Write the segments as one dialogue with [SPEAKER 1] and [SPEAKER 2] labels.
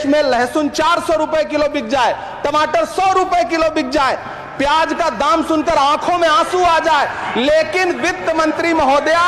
[SPEAKER 1] देश में लहसुन 400 रुपए किलो बिक जाए, टमाटर 100 रुपए किलो बिक जाए, प्याज का दाम सुनकर आंखों में आंसू आ जाए, लेकिन वित्त मंत्री महोदया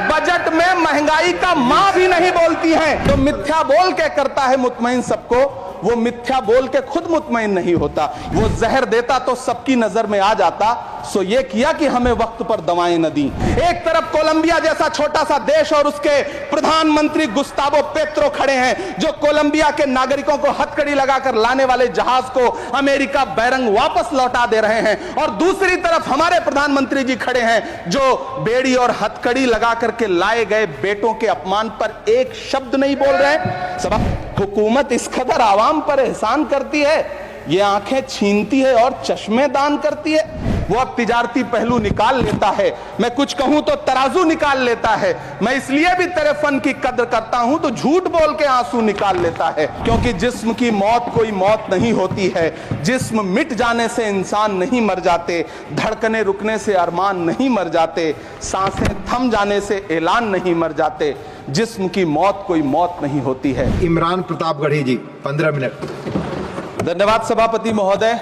[SPEAKER 1] बजट में महंगाई का मां भी नहीं बोलती हैं। तो मिथ्या बोल के करता है मुतमईन सबको, वो मिथ्या बोल के खुद मुतमईन नहीं होता। वो जहर देता तो सबकी नजर में आ जाता। सो ये किया कि हमें वक्त पर दवाएं न दी। एक तरफ कोलंबिया जैसा छोटा सा देश और उसके प्रधानमंत्री गुस्तावो पेत्रो खड़े हैं, जो कोलंबिया के नागरिकों को हथकड़ी लगाकर लाने वाले जहाज को अमेरिका बैरंग वापस लौटा दे रहे हैं, और दूसरी तरफ हमारे प्रधानमंत्री जी खड़े हैं, जो बेड़ी और हथकड़ी लगा करके लाए गए बेटों के अपमान पर एक शब्द नहीं बोल रहे। सब हुकूमत इस कदर आवाम पर एहसान करती है, ये आंखें छीनती है और चश्मे दान करती है। वो अब तिजारती पहलू निकाल लेता है, मैं कुछ कहूं तो तराजू निकाल लेता है। मैं इसलिए भी तेरे फन की कद्र करता हूं तो झूठ बोल के आंसू निकाल लेता है, क्योंकि जिस्म की मौत कोई मौत नहीं होती है। जिस्म मिट जाने से इंसान नहीं मर जाते, धड़कने रुकने से अरमान नहीं मर जाते, सांसें थम जाने से ऐलान नहीं मर जाते। जिस्म की मौत कोई मौत नहीं होती है।
[SPEAKER 2] इमरान प्रतापगढ़ी जी 15 मिनट।
[SPEAKER 1] धन्यवाद सभापति महोदय।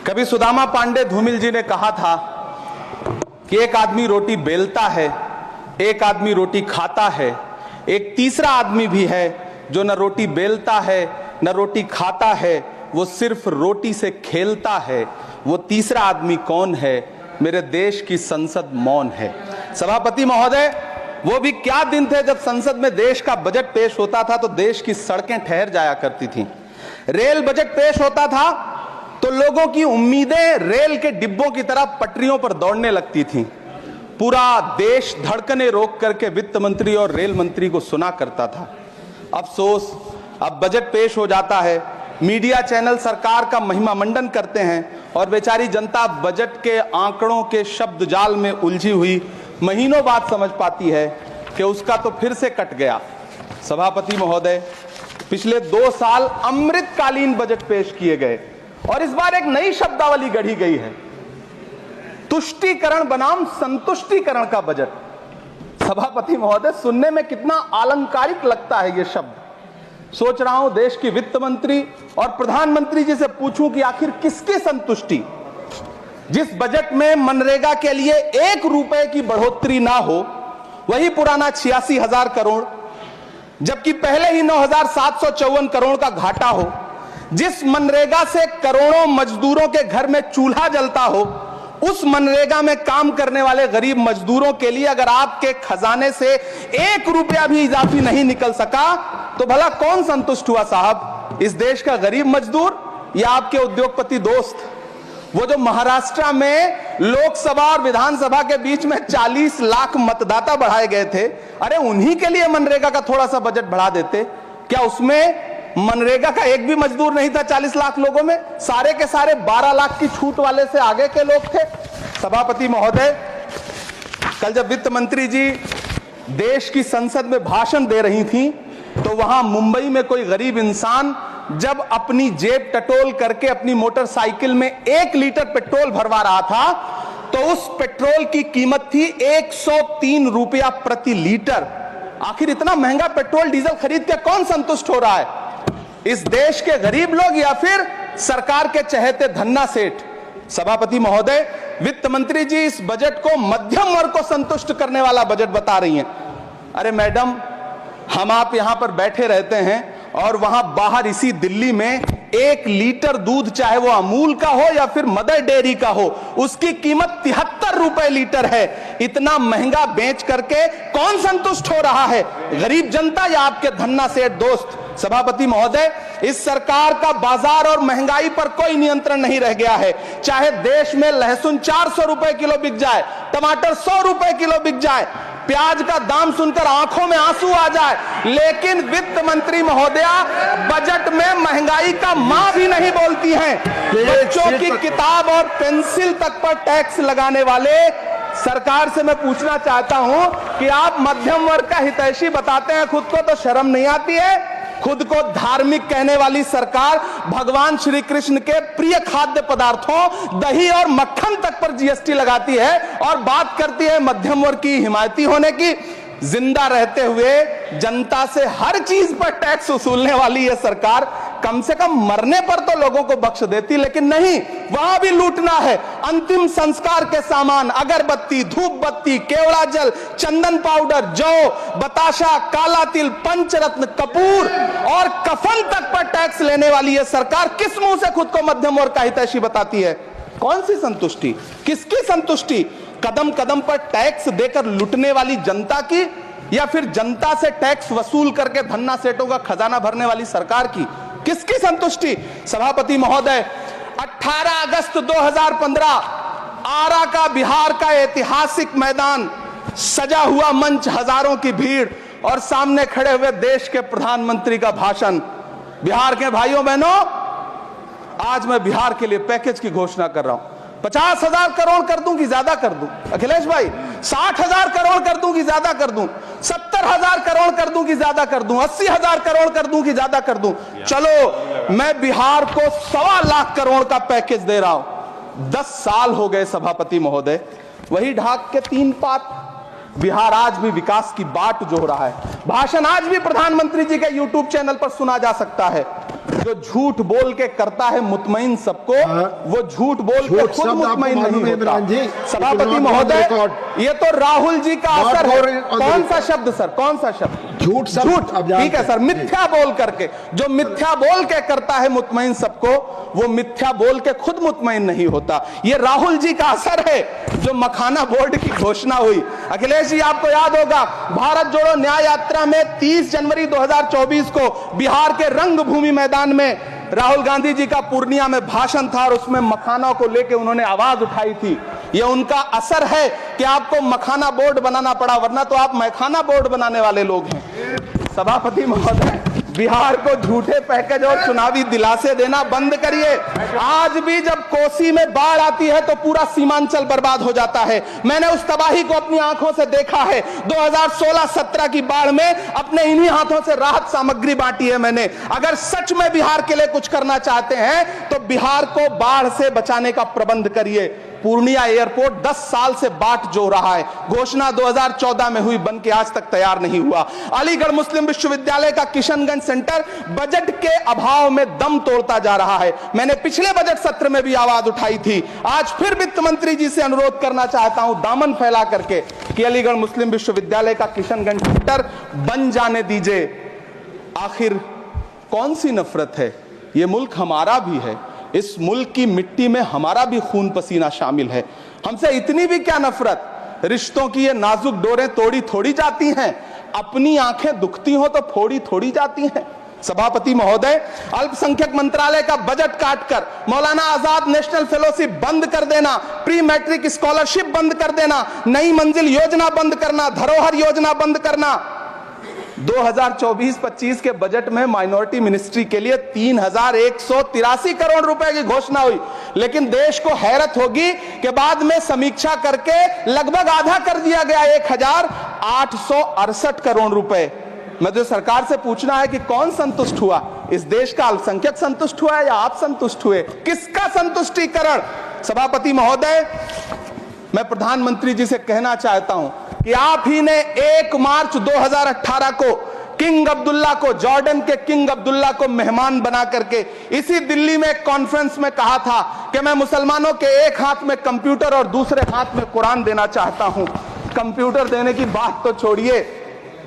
[SPEAKER 1] कभी सुदामा पांडे धूमिल जी ने कहा था कि एक आदमी रोटी बेलता है, एक आदमी रोटी खाता है, एक तीसरा आदमी भी है जो न रोटी बेलता है न रोटी खाता है, वो सिर्फ रोटी से खेलता है। वो तीसरा आदमी कौन है? मेरे देश की संसद मौन है। सभापति महोदय, वो भी क्या दिन थे जब संसद में देश का बजट पेश होता था तो देश की सड़कें ठहर जाया करती थी। रेल बजट पेश होता था तो लोगों की उम्मीदें रेल के डिब्बों की तरह पटरियों पर दौड़ने लगती थीं। पूरा देश धड़कने रोक करके वित्त मंत्री और रेल मंत्री को सुना करता था। अफसोस, अब बजट पेश हो जाता है, मीडिया चैनल सरकार का महिमा मंडन करते हैं और बेचारी जनता बजट के आंकड़ों के शब्द जाल में उलझी हुई महीनों बाद समझ पाती है कि उसका तो फिर से कट गया। सभापति महोदय, पिछले 2 साल अमृतकालीन बजट पेश किए गए और इस बार एक नई शब्दावली गढ़ी गई है, तुष्टीकरण बनाम संतुष्टीकरण का बजट। सभापति महोदय, सुनने में कितना अलंकारिक लगता है ये शब्द। सोच रहा हूं देश की वित्त मंत्री और प्रधानमंत्री जी से पूछूं कि आखिर किसकी संतुष्टि? जिस बजट में मनरेगा के लिए 1 रुपए की बढ़ोतरी ना हो, वही पुराना 86,000 करोड़, जबकि पहले ही 9,754 करोड़ का घाटा हो, जिस मनरेगा से करोड़ों मजदूरों के घर में चूल्हा जलता हो, उस मनरेगा में काम करने वाले गरीब मजदूरों के लिए अगर आपके खजाने से 1 रुपया भी इजाफी नहीं निकल सका तो भला कौन संतुष्ट हुआ साहब? इस देश का गरीब मजदूर या आपके उद्योगपति दोस्त? वो जो महाराष्ट्र में लोकसभा और विधानसभा के बीच में 40 लाख मतदाता बढ़ाए गए थे, अरे उन्हीं के लिए मनरेगा का थोड़ा सा बजट बढ़ा देते। क्या उसमें मनरेगा का एक भी मजदूर नहीं था 40 लाख लोगों में? सारे के सारे 12 लाख की छूट वाले से आगे के लोग थे। सभापति महोदय, कल जब वित्त मंत्री जी देश की संसद में भाषण दे रही थी तो वहां मुंबई में कोई गरीब इंसान जब अपनी जेब टटोल करके अपनी मोटरसाइकिल में 1 लीटर पेट्रोल भरवा रहा था तो उस पेट्रोल की कीमत थी 103 रुपया प्रति लीटर। आखिर इतना महंगा पेट्रोल डीजल खरीद के कौन संतुष्ट हो रहा है? इस देश के गरीब लोग या फिर सरकार के चहेते धन्ना सेठ? सभापति महोदय, वित्त मंत्री जी इस बजट को मध्यम वर्ग को संतुष्ट करने वाला बजट बता रही हैं। अरे मैडम, हम आप यहां पर बैठे रहते हैं और वहां बाहर इसी दिल्ली में 1 लीटर दूध, चाहे वो अमूल का हो या फिर मदर डेयरी का हो, उसकी कीमत 73 रुपए लीटर है। इतना महंगा बेच करके कौन संतुष्ट हो रहा है? गरीब जनता या आपके धन्ना सेठ दोस्त? सभापति महोदय, इस सरकार का बाजार और महंगाई पर कोई नियंत्रण नहीं रह गया है। चाहे देश में लहसुन 400 रुपए किलो बिक जाए, टमाटर 100 रुपए किलो बिक जाए, प्याज का दाम सुनकर आंखों में आंसू आ जाए, लेकिन वित्त मंत्री महोदया बजट में महंगाई का मां भी नहीं बोलती हैं। बच्चों की किताब और पेंसिल तक पर टैक्स लगाने वाले सरकार से मैं पूछना चाहता हूं कि आप मध्यम वर्ग का हितैषी बताते हैं खुद को, तो शर्म नहीं आती है? खुद को धार्मिक कहने वाली सरकार भगवान श्री कृष्ण के प्रिय खाद्य पदार्थों दही और मक्खन तक पर जीएसटी लगाती है और बात करती है मध्यम वर्ग की हिमायती होने की। जिंदा रहते हुए जनता से हर चीज पर टैक्स वसूलने वाली यह सरकार कम से कम मरने पर तो लोगों को बख्श देती, लेकिन नहीं, वहां भी लूटना है। अंतिम संस्कार के सामान, अगरबत्ती, धूप बत्ती, केवड़ा जल, चंदन पाउडर, जौ, बताशा, काला तिल, पंचरत्न, कपूर और कफन तक पर टैक्स लेने वाली यह सरकार किस मुंह से खुद को मध्यम वर्ग का हितैषी बताती है? कौन सी संतुष्टि, किसकी संतुष्टि? कदम कदम पर टैक्स देकर लूटने वाली जनता की, या फिर जनता से टैक्स वसूल करके धन्ना सेठों का खजाना भरने वाली सरकार की? किसकी संतुष्टि? सभापति महोदय, 18 अगस्त 2015 आरा का, बिहार का ऐतिहासिक मैदान, सजा हुआ मंच, हजारों की भीड़ और सामने खड़े हुए देश के प्रधानमंत्री का भाषण। बिहार के भाइयों बहनों, आज मैं बिहार के लिए पैकेज की घोषणा कर रहा हूं। 50,000 करोड़ कर दूं कि ज्यादा कर दूं? अखिलेश भाई, 60,000 करोड़ कर दूं कि ज्यादा कर दूं? 70,000 करोड़ कर दूं कि ज्यादा कर दूं? 80,000 करोड़ कर दूं कि ज्यादा कर दूं? चलो, मैं बिहार को 1.25 लाख करोड़ का पैकेज दे रहा हूं। 10 साल हो गए सभापति महोदय, वही ढाक के 3 पात। बिहार आज भी विकास की बाट जोह रहा है। भाषण आज भी प्रधानमंत्री जी के यूट्यूब चैनल पर सुना जा सकता है। जो झूठ बोल के करता है मुतमईन सबको, वो झूठ बोल के खुद मुतमईन नहीं होता। सभापति महोदय, ये तो राहुल जी का असर है। कौन सा शब्द सर, कौन सा शब्द? झूठ। ठीक है सर, मिथ्या बोल करके, जो मिथ्या बोल के करता है मुतमईन सबको, वो मिथ्या बोल के खुद मुतमईन नहीं होता। ये राहुल जी का असर है। जो मखाना बोर्ड की घोषणा हुई, अखिलेश जी आपको याद होगा, भारत जोड़ो न्याय यात्रा में 30 जनवरी 2024 को बिहार के रंगभूमि मैदान में राहुल गांधी जी का पूर्णिया में भाषण था और उसमें मखाना को लेकर उन्होंने आवाज उठाई थी। यह उनका असर है कि आपको मखाना बोर्ड बनाना पड़ा, वरना तो आप मैखाना बोर्ड बनाने वाले लोग हैं। सभापति महोदय, बिहार को झूठे पैकेज और चुनावी दिलासे देना बंद करिए। आज भी जब कोसी में बाढ़ आती है तो पूरा सीमांचल बर्बाद हो जाता है। मैंने उस तबाही को अपनी आंखों से देखा है। 2016-17 की बाढ़ में अपने इन्हीं हाथों से राहत सामग्री बांटी है मैंने। अगर सच में बिहार के लिए कुछ करना चाहते हैं तो बिहार को बाढ़ से बचाने का प्रबंध करिए। पूर्णिया एयरपोर्ट 10 साल से बाट जो रहा है, घोषणा 2014 में हुई, बन के आज तक तैयार नहीं हुआ। अलीगढ़ मुस्लिम विश्वविद्यालय का किशनगंज सेंटर बजट के अभाव में दम तोड़ता जा रहा है। मैंने पिछले बजट सत्र में भी आवाज उठाई थी। आज फिर वित्त मंत्री जी से अनुरोध करना चाहता हूं, दामन फैला करके, कि अलीगढ़ मुस्लिम विश्वविद्यालय का किशनगंज सेंटर बन जाने दीजिए। आखिर कौन सी नफरत है? यह मुल्क हमारा भी है। इस मुल्क की मिट्टी में हमारा भी खून पसीना शामिल है। हमसे इतनी भी क्या नफरत? रिश्तों की ये नाजुक डोरें तोड़ी थोड़ी जाती हैं। अपनी आंखें दुखती हो तो फोड़ी थोड़ी जाती हैं। सभापति महोदय, अल्पसंख्यक मंत्रालय का बजट काटकर मौलाना आजाद नेशनल फेलोशिप बंद कर देना, प्री मैट्रिक स्कॉलरशिप बंद कर देना, नई मंजिल योजना बंद करना, धरोहर योजना बंद करना। 2024-25 के बजट में माइनॉरिटी मिनिस्ट्री के लिए 3,183 करोड़ रुपए की घोषणा हुई, लेकिन देश को हैरत होगी कि बाद में समीक्षा करके लगभग आधा कर दिया गया, 1,868 करोड़ रुपए। मुझे सरकार से पूछना है कि कौन संतुष्ट हुआ? इस देश का अल्पसंख्यक संतुष्ट हुआ है या आप संतुष्ट हुए? किसका संतुष्टिकरण? सभापति महोदय, मैं प्रधानमंत्री जी से कहना चाहता हूं कि आप ही ने 1 मार्च 2018 को किंग अब्दुल्ला को, जॉर्डन के किंग अब्दुल्ला को मेहमान बना करके इसी दिल्ली में एक कॉन्फ्रेंस में कहा था कि मैं मुसलमानों के एक हाथ में कंप्यूटर और दूसरे हाथ में कुरान देना चाहता हूं। कंप्यूटर देने की बात तो छोड़िए,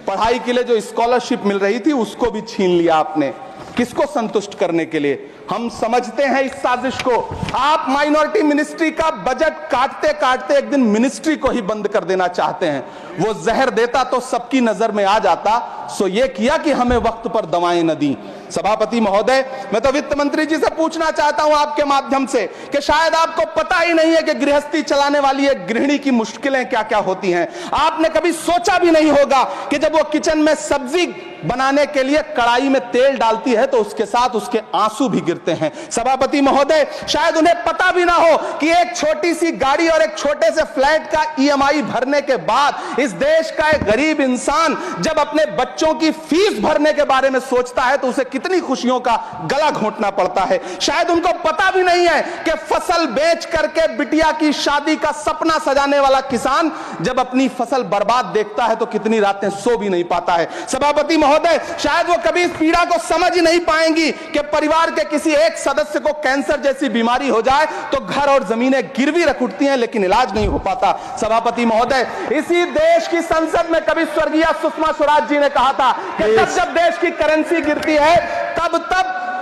[SPEAKER 1] पढ़ाई के लिए जो स्कॉलरशिप मिल रही थी उसको भी छीन लिया आपने। किसको संतुष्ट करने के लिए? हम समझते हैं इस साजिश को। आप माइनॉरिटी मिनिस्ट्री का बजट काटते काटते एक दिन मिनिस्ट्री को ही बंद कर देना चाहते हैं। वो जहर देता तो सबकी नजर में आ जाता, सो ये किया कि हमें वक्त पर दवाएं न दी। सभापति महोदय, मैं तो वित्त मंत्री जी से पूछना चाहता हूं आपके माध्यम से कि शायद आपको पता ही नहीं है कि गृहस्थी चलाने वाली एक गृहिणी की मुश्किलें क्या क्या होती हैं। आपने कभी सोचा भी नहीं होगा कि जब वो किचन में सब्जी बनाने के लिए कड़ाई में तेल डालती है तो उसके साथ उसके आंसू भी गिरते हैं। सभापति महोदय, शायद उन्हें पता भी ना हो कि एक छोटी सी गाड़ी और एक छोटे से फ्लैट का ईएमआई भरने के बाद इस देश का एक गरीब इंसान जब अपने बच्चों की फीस भरने के बारे में सोचता है तो उसे कितनी खुशियों का गला घोंटना पड़ता है। शायद उनको पता भी नहीं है कि फसल बेच करके बिटिया की शादी का सपना सजाने वाला किसान जब अपनी फसल बर्बाद देखता है तो कितनी रातें सो भी नहीं पाता है। सभापति महोदय, शायद वो कभी इस पीड़ा को समझ ही नहीं पाएंगी कि परिवार के किसी एक सदस्य को कैंसर जैसी बीमारी हो जाए तो घर और जमीनें गिरवी रख उठती हैं लेकिन इलाज नहीं हो पाता। सभापति महोदय, इसी देश की संसद में कभी स्वर्गीय सुषमा स्वराज जी ने कहा था कि जब देश की करेंसी गिरती है तब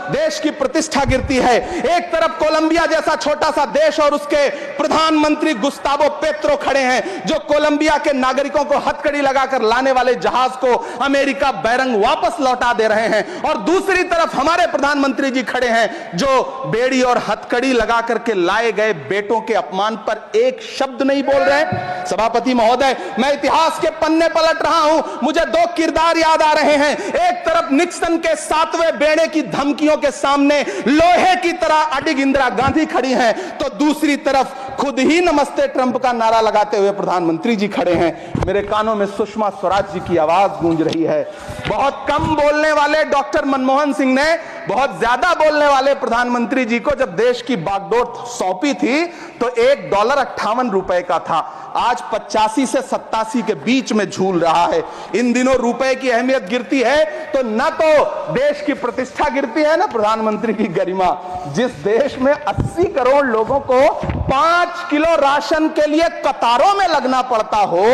[SPEAKER 1] देश की प्रतिष्ठा गिरती है। एक तरफ कोलंबिया जैसा छोटा सा देश और उसके प्रधानमंत्री गुस्तावो पेत्रो खड़े हैं जो कोलंबिया के नागरिकों को हथकड़ी लगाकर लाने वाले जहाज को अमेरिका बैरंग वापस लौटा दे रहे हैं, और दूसरी तरफ हमारे प्रधानमंत्री जी खड़े हैं जो बेड़ी और हथकड़ी लगा करके लाए गए बेटों के अपमान पर एक शब्द नहीं बोल रहे। सभापति महोदय, मैं इतिहास के पन्ने पलट रहा हूं, मुझे दो किरदार याद आ रहे हैं। एक तरफ निक्सन के 7वें बेड़े की धमकियों के सामने लोहे की तरह अडिग इंदिरा गांधी खड़ी हैं, तो दूसरी तरफ खुद ही नमस्ते ट्रंप का नारा लगाते हुए प्रधानमंत्री जी खड़े हैं। मेरे कानों में सुषमा स्वराज जी की आवाज गूंज रही है। बहुत कम बोलने वाले डॉक्टर मनमोहन सिंह ने बहुत ज्यादा बोलने वाले प्रधानमंत्री जी को जब देश की बागडोर सौंपी थी तो $1.58 का था, आज 85 से 87 के बीच में झूल रहा है। इन दिनों रुपए की अहमियत गिरती है तो न तो देश की प्रतिष्ठा गिरती है, न प्रधानमंत्री की गरिमा। जिस देश में 80 करोड़ लोगों को 5 किलो राशन के लिए कतारों में लगना पड़ता हो,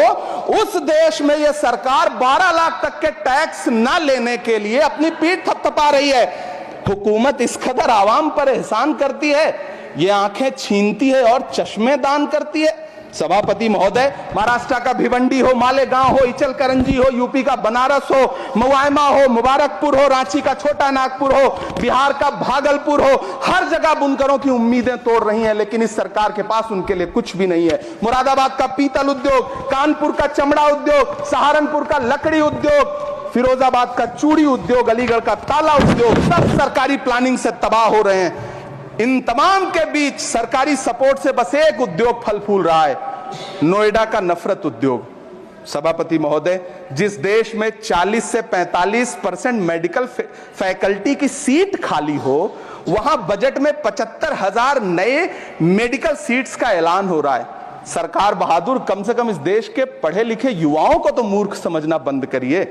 [SPEAKER 1] उस देश में यह सरकार 12 लाख तक के टैक्स न लेने के लिए अपनी पीठ थपथपा रही है। हुकूमत इस कदर आवाम पर एहसान करती है, ये आंखें छीनती है और चश्मे दान करती है। सभापति महोदय, महाराष्ट्र का भिवंडी हो, मालेगांव हो, इचलकरंजी हो, यूपी का बनारस हो, मुआयमा हो, मुबारकपुर हो, रांची का छोटा नागपुर हो, बिहार का भागलपुर हो, हर जगह बुनकरों की उम्मीदें तोड़ रही हैं लेकिन इस सरकार के पास उनके लिए कुछ भी नहीं है। मुरादाबाद का पीतल उद्योग, कानपुर का चमड़ा उद्योग, सहारनपुर का लकड़ी उद्योग, फिरोजाबाद का चूड़ी उद्योग, अलीगढ़ का ताला उद्योग, सब सरकारी प्लानिंग से तबाह हो रहे हैं। इन तमाम के बीच सरकारी सपोर्ट से बस एक उद्योग फल फूल रहा है, नोएडा का नफरत उद्योग। सभापति महोदय, जिस देश में 40 से 45% मेडिकल फैकल्टी की सीट खाली हो, वहां बजट में 75,000 नए मेडिकल सीट्स का ऐलान हो रहा है। सरकार बहादुर, कम से कम इस देश के पढ़े लिखे युवाओं को तो मूर्ख समझना बंद करिए।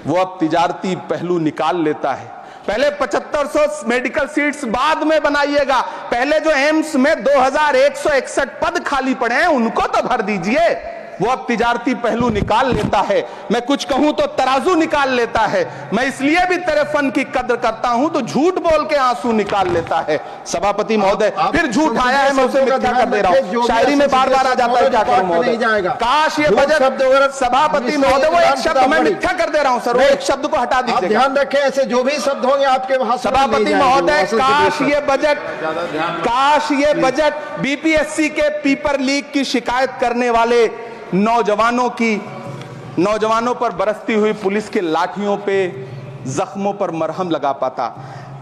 [SPEAKER 1] वो अब तिजारती पहलू निकाल लेता है। पहले 7500 मेडिकल सीट्स बाद में बनाइएगा, पहले जो एम्स में 2161 पद खाली पड़े हैं उनको तो भर दीजिए। वो अब तिजारती पहलू निकाल लेता है, मैं कुछ कहूं तो तराजू निकाल लेता है। मैं इसलिए भी तेरे फन की कद्र करता हूं तो झूठ बोल के आंसू निकाल लेता है। सभापति महोदय, फिर झूठ आया है, मैं उसे मिथ्या कर दे रहा हूं। शायरी में बार बार आ जाता है, क्या करूं महोदय। काश ये बजट, सभापति महोदय, वो एक शब्द मैं मिथ्या कर दे रहा हूं सर, वो एक शब्द को हटा दीजिए।
[SPEAKER 2] ध्यान रखें, ऐसे जो भी शब्द होंगे आपके वहां।
[SPEAKER 1] सभापति महोदय, काश ये बजट बीपीएससी के पेपर लीक की शिकायत करने वाले नौजवानों पर बरसती हुई पुलिस के लाठियों पे, जख्मों पर मरहम लगा पाता।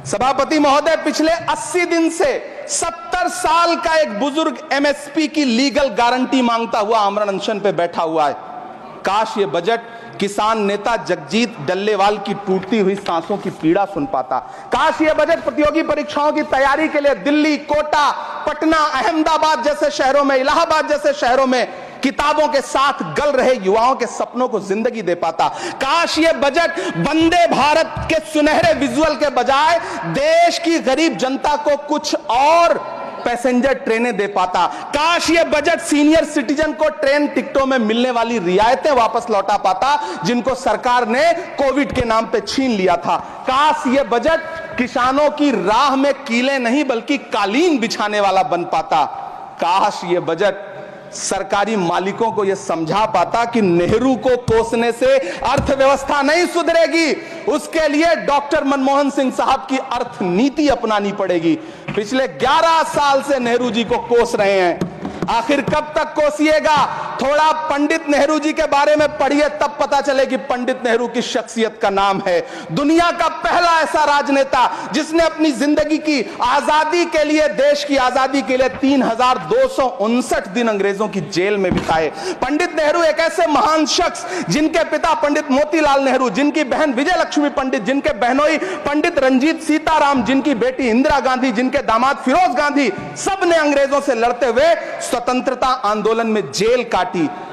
[SPEAKER 1] सभापति महोदय, पिछले 80 दिन से 70 साल का एक बुजुर्ग एमएसपी की लीगल गारंटी मांगता हुआ आमरण अनशन पे बैठा हुआ है। काश ये बजट किसान नेता जगजीत डल्लेवाल की टूटती हुई सांसों की पीड़ा सुन पाता। काश ये बजट प्रतियोगी परीक्षाओं की तैयारी के लिए दिल्ली, कोटा, पटना, अहमदाबाद जैसे शहरों में, इलाहाबाद जैसे शहरों में किताबों के साथ गल रहे युवाओं के सपनों को जिंदगी दे पाता। काश ये बजट वंदे भारत के सुनहरे विजुअल के बजाय देश की गरीब जनता को कुछ और पैसेंजर ट्रेनें दे पाता। काश ये बजट सीनियर सिटीजन को ट्रेन टिकटों में मिलने वाली रियायतें वापस लौटा पाता जिनको सरकार ने कोविड के नाम पे छीन लिया था। काश ये बजट किसानों की राह में कीले नहीं बल्कि कालीन बिछाने वाला बन पाता। काश ये बजट सरकारी मालिकों को यह समझा पाता कि नेहरू को कोसने से अर्थव्यवस्था नहीं सुधरेगी, उसके लिए डॉक्टर मनमोहन सिंह साहब की अर्थ नीति अपनानी पड़ेगी। पिछले 11 साल से नेहरू जी को कोस रहे हैं, आखिर कब तक कोसिएगा? थोड़ा पंडित नेहरू जी के बारे में पढ़िए, तब पता चले कि पंडित नेहरू की शख्सियत का नाम है। दुनिया का पहला ऐसा राजनेता जिसने अपनी जिंदगी की आजादी के लिए, देश की आजादी के लिए 3259 दिन अंग्रेजों की जेल में बिताए। पंडित नेहरू एक ऐसे महान शख्स जिनके पिता पंडित मोतीलाल नेहरू, जिनकी बहन विजय लक्ष्मी पंडित, जिनके बहनोई पंडित रंजीत सीताराम, जिनकी बेटी इंदिरा गांधी, जिनके दामाद फिरोज गांधी, सब ने अंग्रेजों से लड़ते हुए स्वतंत्रता आंदोलन में जेल काटी।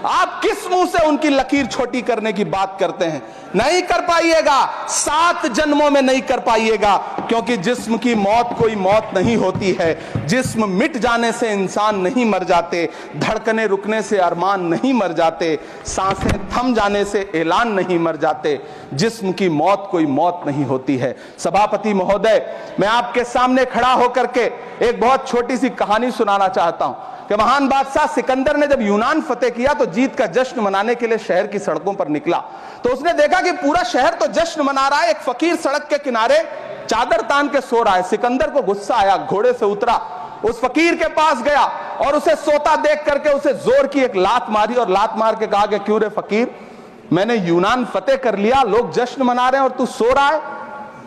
[SPEAKER 1] आप किस मुंह से उनकी लकीर छोटी करने की बात करते हैं? नहीं कर पाइएगा, 7 जन्मों में नहीं कर पाइएगा, क्योंकि जिस्म की मौत कोई मौत नहीं होती है। जिस्म मिट जाने से इंसान नहीं मर जाते, धड़कने रुकने से अरमान नहीं मर जाते, सांसें थम जाने से ऐलान नहीं मर जाते। जिस्म की मौत कोई मौत नहीं होती है। सभापति महोदय, मैं आपके सामने खड़ा होकर के एक बहुत छोटी सी कहानी सुनाना चाहता हूं कि महान बादशाह सिकंदर ने जब यूनान फतेह किया तो जीत का जश्न मनाने के लिए शहर की सड़कों पर निकला। तो उसने देखा कि पूरा शहर तो जश्न मना रहा है, एक फकीर सड़क के किनारे चादर तान के सो रहा है। सिकंदर को गुस्सा आया, घोड़े से उतरा, उस फकीर के पास गया और उसे सोता देख करके उसे जोर की एक लात मारी और लात मार के कहा कि क्यों रे फकीर, मैंने यूनान फतेह कर लिया, लोग जश्न मना रहे हैं और तू सो रहा है।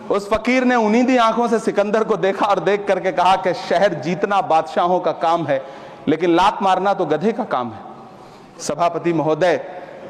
[SPEAKER 1] उस फकीर ने उन्नीदी आंखों से सिकंदर को देखा और देख करके कहा कि शहर जीतना बादशाहों का काम है, लेकिन लात मारना तो गधे का काम है। सभापति महोदय,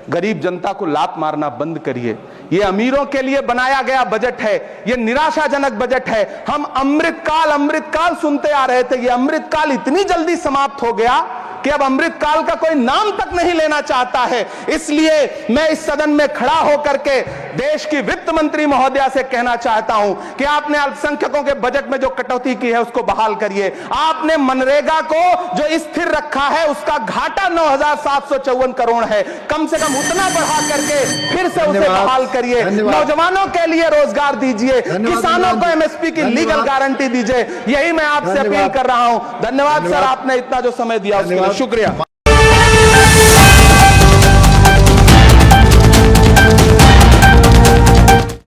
[SPEAKER 1] गरीब जनता को लात मारना बंद करिए। यह अमीरों के लिए बनाया गया बजट है, यह निराशाजनक बजट है। हम अमृतकाल सुनते आ रहे थे, यह अमृतकाल इतनी जल्दी समाप्त हो गया कि अब अमृतकाल का कोई नाम तक नहीं लेना चाहता है। इसलिए मैं इस सदन में खड़ा होकर के देश की वित्त मंत्री महोदया से कहना चाहता हूं कि आपने अल्पसंख्यकों के बजट में जो कटौती की है उसको बहाल करिए। आपने मनरेगा को जो स्थिर रखा है उसका घाटा 9,754 करोड़ है, कम से कम उतना बढ़ा करके फिर से उसे बहाल करिए। नौजवानों के लिए रोजगार दीजिए, किसानों को एमएसपी की लीगल गारंटी दीजिए। यही मैं आपसे अपील कर रहा हूं। धन्यवाद सर, आपने इतना जो समय दिया उसके लिए शुक्रिया।